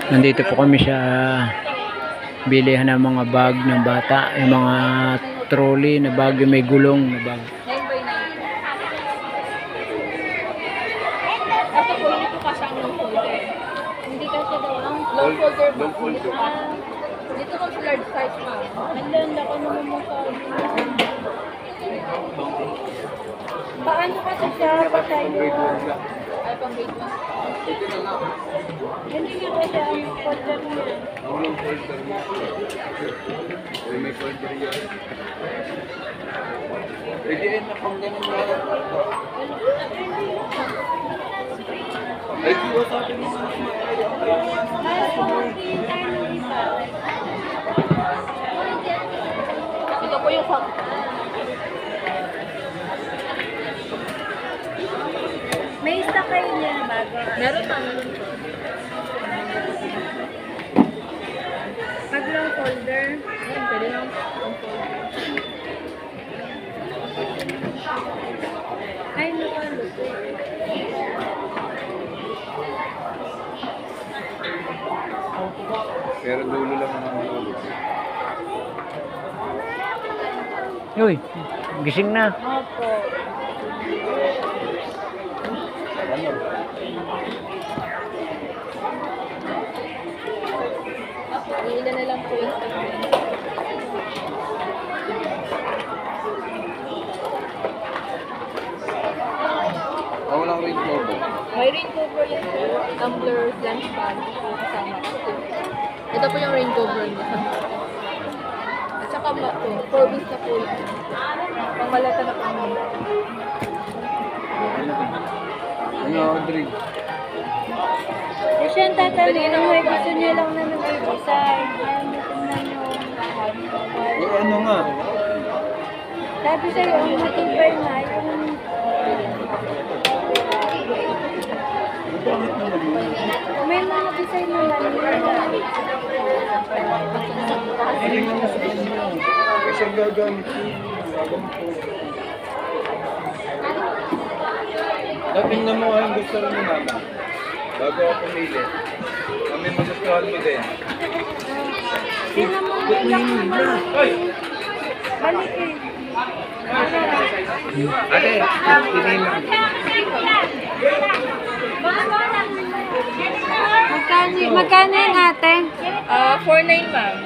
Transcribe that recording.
Nandito po kami sa bilihan ng mga bag ng bata, yung mga trolley na bag, yung may gulong na bag. 9x9. Ito po, ito kasi ang long folder. Hindi kasi daw ang long folder ba? Dito ko sa large size pa. Nandun ako naman mo sa... Paano kasi siya patay doon? Ay, pang grade 1. Hindi nga kasi ang folder niya. Long folder niya. May folder yan. Pwede rin na pang ganun na. Ay, diwa sa atin mga Ito po yung fact. May stock kayo niya na bago. Meron pa naman po. Pag long folder. Ayan, pwede lang long folder. Ay, nakalo. pero dulo lang ang mga ulo. Uy, gising na. Opo. Iilan na lang po yung stock. Walang ring cover. May rain cover yan po. Tumblers, lunch bag. Kasama. Ito po yung rain cover niya. At saka ba po, 4 beans na po yan. Pangmalata na pangmalata. Ano, Audrey? Kasi ang tatanungin mo, gusto niya lang naman i-design. Ayaw mo tingnan yung... Eh, ano nga? Sabi sa'yo, ang matibay na yung... Bakit naman yun? May mga design naman yun. Hindi nga mas gusto mo. Kasi gagamit yun. Gagamit ko. Tingnan mo ang gusto rin ni Mama. Bago ako pumili. Kami magustuhan mo din. Tingnan mo yung lock na maliit. Balik eh. Ate, tinilang. Magkano yung ate? 4.9 ma'am.